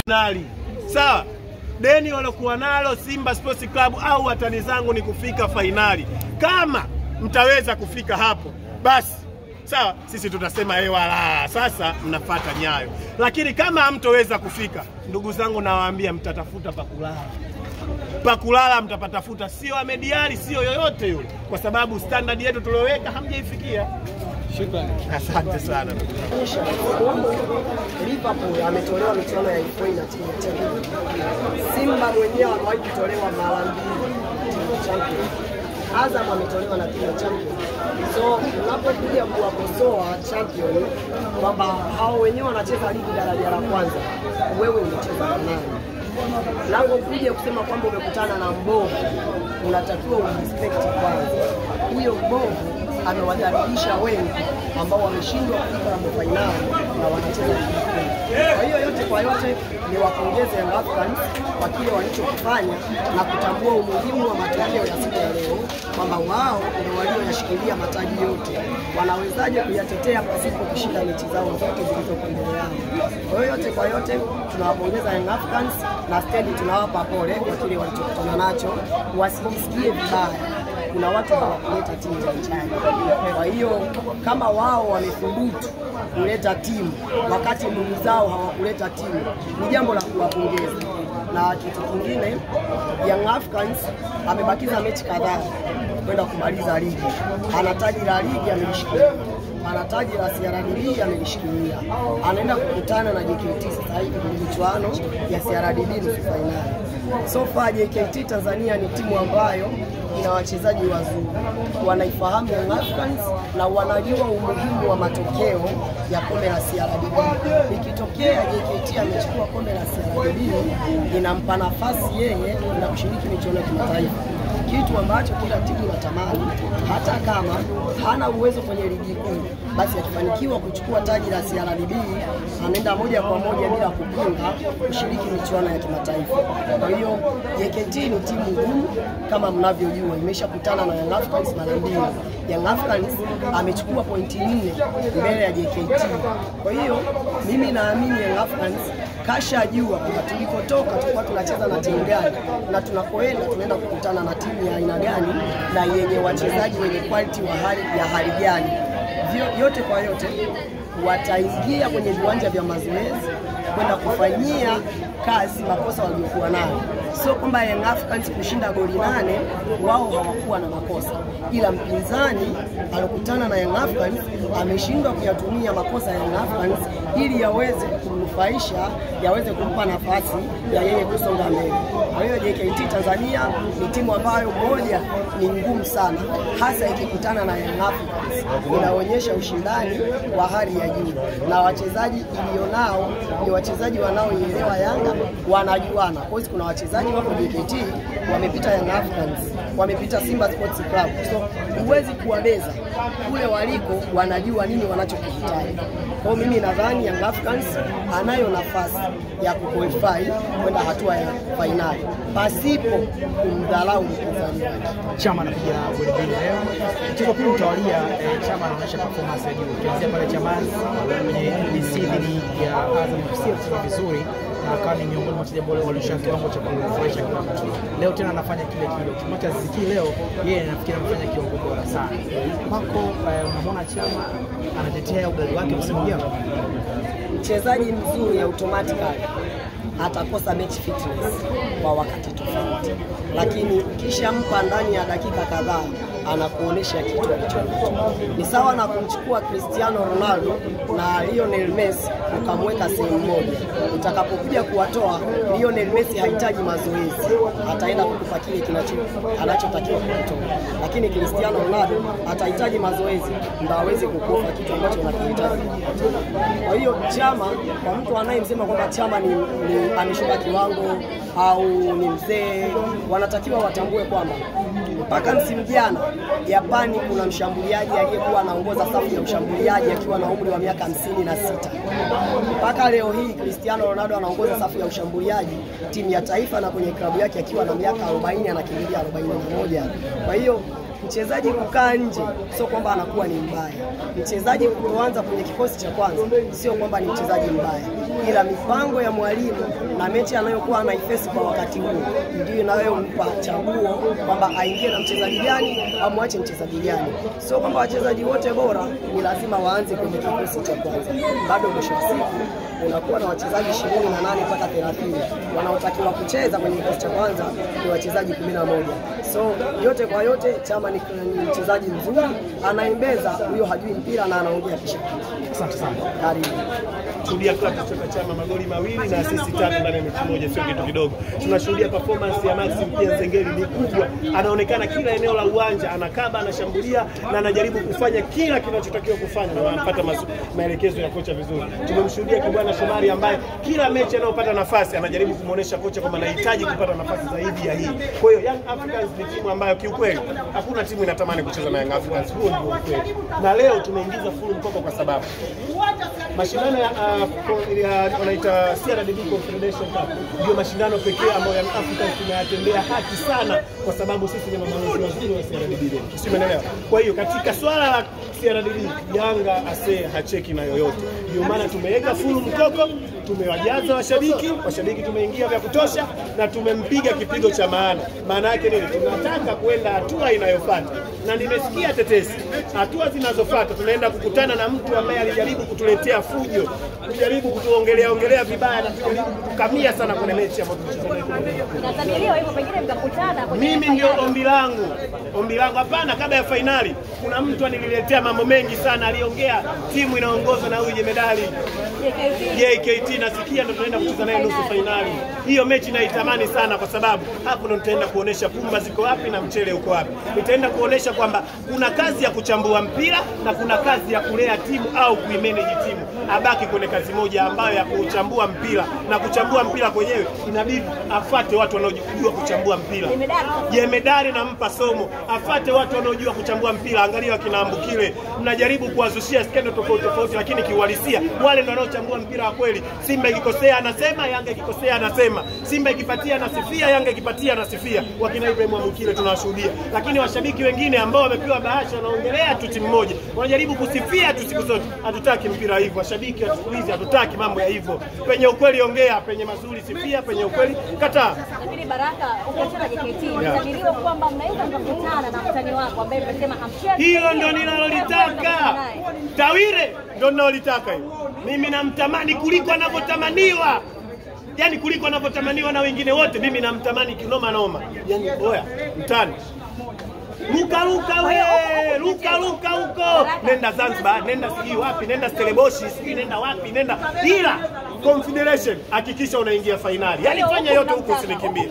nali. Sawa? Deni walokuwa nalo Simba Sports Club au watani zangu ni kufika fainali. Kama mtaweza kufika hapo, basi sawa, sisi tutasema wala sasa mnafuata nyayo. Lakini kama hamtoweza kufika, ndugu zangu nawaambia mtatafuta pakulala. Pakulala mtapatafuta, sio Ahmed, sio yoyote yule, kwa sababu standard yetu tulioweka hamjaifikia. Shukrani. Asante sana. Liverpool ametolewa michuano ya FA na timu ya Champions. Simba mwenyewe amewahi kutolewa mara 2 timu ya Champions. Azam ametolewa na timu ya Champions. So unapokuja kuwakosoa Champions kwamba hao wenyewe wanacheza ligi daraja la kwanza, wewe unacheza na nani? Lango kuja kusema kwamba umekutana na mbovu, unatakiwa urespect kwanza. Huyo mbovu amewadhalilisha wengi ambao wameshindwa kufika robo finali na wanacheza ligi kuu. Kwa hiyo yote kwa yote ni wapongeze Young Africans kwa kile walichokifanya na kutambua umuhimu wa matokeo ya siku ya leo, kwamba wao ndio walioyashikilia mataji yote. Wanawezaje kuyatetea pasipo kushinda mechi zao zote zilizopo mbele yao? Kwa hiyo yote kwa yote tunawapongeza Young Africans na steady tunawapa pole kwa kile walichokutana nacho, wasijisikie vibaya. Kuna watu hawakuleta timu za nchini. Kwa hiyo kama wao wamethubutu kuleta timu wakati ndugu zao hawakuleta timu, ni jambo la kuwapongeza. Na kitu kingine, Young Africans amebakiza mechi kadhaa kwenda kumaliza ligi. Ana taji la ligi amelishikilia, ana taji la CRDB amelishikilia, anaenda kukutana na JKT sasa hivi kwenye michuano ya CRDB nusu finali. So far JKT Tanzania ni timu ambayo ina wachezaji wazuri, wanaifahamu Young Africans na wanajua umuhimu wa matokeo ya kombe la CRDB. Ikitokea JKT amechukua kombe la CRDB, inampa nafasi yeye na kushiriki michuano ya kimataifa, kitu ambacho kila timu inatamani. Hata kama hana uwezo kwenye ligi kuu, basi akifanikiwa kuchukua taji la CRDB anaenda moja kwa moja bila kupinga kushiriki michuano ya kimataifa. Kwa hiyo JKT ni timu ngumu kama mnavyojua, imeshakutana na Young Africans mara 2. Young Africans amechukua pointi 4 mbele ya JKT. Kwa hiyo mimi naamini Young Africans kashajua kwamba tulikotoka tulikuwa tunacheza na timu gani na tunakoenda tunaenda kukutana na timu ya aina gani na yenye wachezaji wenye quality wa hali gani. Yote kwa yote wataingia kwenye viwanja vya mazoezi kwenda kufanyia kazi makosa waliokuwa nayo. Sio kwamba Young Africans kushinda goli 8 wao hawakuwa na makosa, ila mpinzani alokutana na Young Africans ameshindwa kuyatumia makosa ya Young Africans ili yaweze kumnufaisha, yaweze kumpa nafasi ya yeye kusonga mbele. Kwa hiyo JKT Tanzania ni timu ambayo moja ni ngumu sana, hasa ikikutana na Young Africans. Inaonyesha ushindani wa hali ya juu na wachezaji ilionao ni wachezaji wanaoielewa Yanga, wanajuana. Kwa hiyo kuna wachezaji wako JKT wamepita Young Africans, wamepita Simba Sports Club. So huwezi kuwabeza, kule waliko wanajua nini wanachokihitaji. Kwa hiyo mimi nadhani Young Africans anayo nafasi ya kuqualify kwenda hatua ya finali pasipo kumdharau mpinzani wake. Chama anapiga goli mbili leo. Mchezo pili mtawalia, Chama anaonyesha performance ya juu. Kianzia pale Chamazi kwenye NBC dhidi ya Azam FC alicheza vizuri na akawa ni miongoni mwa wachezaji bora walisha kiwango cha kufurahisha kiwango. Leo tena anafanya kile kile. Kimacha Ziki leo yeye anafikiri anafanya kiwango bora sana. Kwako unamwona Chama anatetea ugali wake msimu ujao? Mchezaji mzuri automatically atakosa match fitness kwa wakati tofauti, lakini kisha mpa ndani ya dakika kadhaa anakuonesha kitu alichonacho. Ni sawa na kumchukua Cristiano Ronaldo na Lionel Messi ukamweka sehemu moja. Utakapokuja kuwatoa, Lionel Messi hahitaji mazoezi, ataenda kukupa kile anachotakiwa kutoa, lakini Cristiano Ronaldo atahitaji mazoezi ndio aweze kukupa kitu ambacho unakihitaji. Kwa hiyo Chama, kwa mtu anayemsema kwamba Chama ni ameshuka kiwango au ni mzee, wanatakiwa watambue kwamba mpaka msimu jana Japani kuna mshambuliaji aliyekuwa anaongoza safu ya ushambuliaji akiwa na umri wa miaka 56. Mpaka leo hii Cristiano Ronaldo anaongoza safu ya ushambuliaji timu ya taifa na kwenye klabu yake akiwa na miaka 40, anakimbia 41. Kwa hiyo mchezaji kukaa nje sio kwamba anakuwa ni mbaya. Mchezaji kuanza kwenye kikosi cha kwanza sio kwamba ni mchezaji mbaya, ila mipango ya mwalimu na mechi anayokuwa anaifesi kwa wakati huo ndio inayompa chaguo kwamba aingie na mchezaji gani au muache mchezaji gani. Sio kwamba wachezaji wote bora ni lazima waanze kwenye kikosi cha kwanza. Bado mwisho wa siku unakuwa na wachezaji 28 mpaka 30 wanaotakiwa kucheza kwenye kikosi cha kwanza ni wachezaji 11. So yote kwa yote Chama ni mchezaji mzuri, anaembeza, huyo hajui mpira na anaongea kisha. Asante sana. Karibu. Tunashuhudia klabu kutoka Chama magoli 2 na assist 3 ndani ya mechi moja, sio kitu kidogo. Tunashuhudia performance ya Maxim pia Nzengeli ni kubwa. Anaonekana kila eneo la uwanja, anakaba, anashambulia na anajaribu kufanya kila kinachotakiwa kufanya na anapata maelekezo ya kocha vizuri. Tumemshuhudia Kibwana Shomari ambaye kila mechi anayopata nafasi anajaribu kumuonesha kocha kwamba anahitaji kupata nafasi zaidi ya hii. Kwa hiyo Young Africans ni timu ambayo kiukweli hakuna timu inatamani kucheza na Young Africans. Huo ndio ukweli. Na leo tumeingiza full mkoko kwa sababu mashindano ya wanaita CRDB Confederation Cup ndio mashindano pekee ambayo Young Africans tunayatendea haki sana, kwa sababu sisi ni mabalozi wazuri wa CRDB. Usimenelewa? Kwa hiyo katika swala la CRDB Yanga hacheki na yoyote. Ndio maana tumeweka full mkoko, tumewajaza washabiki tumeingia vya kutosha na tumempiga kipigo cha maana. Maana yake nini? Tunataka kwenda hatua inayofuata. Na nimesikia tetesi, hatua zinazofuata tunaenda kukutana na mtu ambaye alijaribu kutuletea fujo, kujaribu kutuongelea vibaya na kujaribu kutukamia sana kwenye mechi ambayo tunacheza. Inatabiriwa hivyo pengine mtakutana kwenye mimi ndio ombi langu hapana, kabla ya finali kuna mtu anililetea mambo mengi sana, aliongea timu inaongozwa na huyu jemedali JKT, nasikia ndo tunaenda kucheza naye nusu finali. Hiyo mechi naitamani sana, kwa sababu hapo ndo tutaenda kuonesha pumba ziko wapi na mchele uko wapi. Nitaenda kuonesha kwamba kuna kazi ya kuchambua mpira na kuna kazi ya kulea timu au kuimanage timu. Abaki kwenye kazi moja ambayo ya kuchambua mpira, na kuchambua mpira kwenyewe inabidi afate watu wanaojua kuchambua mpira. Jemedari nampa somo, afate watu wanaojua kuchambua mpira. Angalia wakina Ambukile, mnajaribu kuwazushia skendo tofauti, lakini kiuhalisia wale ndio wanaochambua mpira wa kweli. Simba ikikosea anasema, Yanga ikikosea anasema. Simba ikipatia anasifia, Yanga ikipatia anasifia. Wakina Ibrahim Ambukile tunawashuhudia. Lakini washabiki wengine ambao wamepewa bahasha wanaongelea tu timu moja, wanajaribu kusifia tu siku zote. Hatutaki mpira hivyo. Washabiki watukulize, hatutaki mambo ya hivyo. Penye ukweli ongea, penye mazuri sifia, penye ukweli kataa. Lakini Baraka, ukiachana JKT, inatabiriwa kwamba mnaweza mkakutana na mtani wako ambaye mnasema hamchezi. Hilo ndio ninalolitaka. Tawire ndio ninalolitaka hiyo. Mimi namtamani kuliko anavyotamaniwa. Yaani kuliko anavyotamaniwa na wengine wote, mimi namtamani kinoma noma. Yaani oya, mtani. Luka huko. Nenda Zanzibar, nenda sijui wapi, nenda Stellenbosch, sijui nenda wapi, nenda ila Confederation, hakikisha unaingia finali. Yaani fanya yote huko usinikimbie.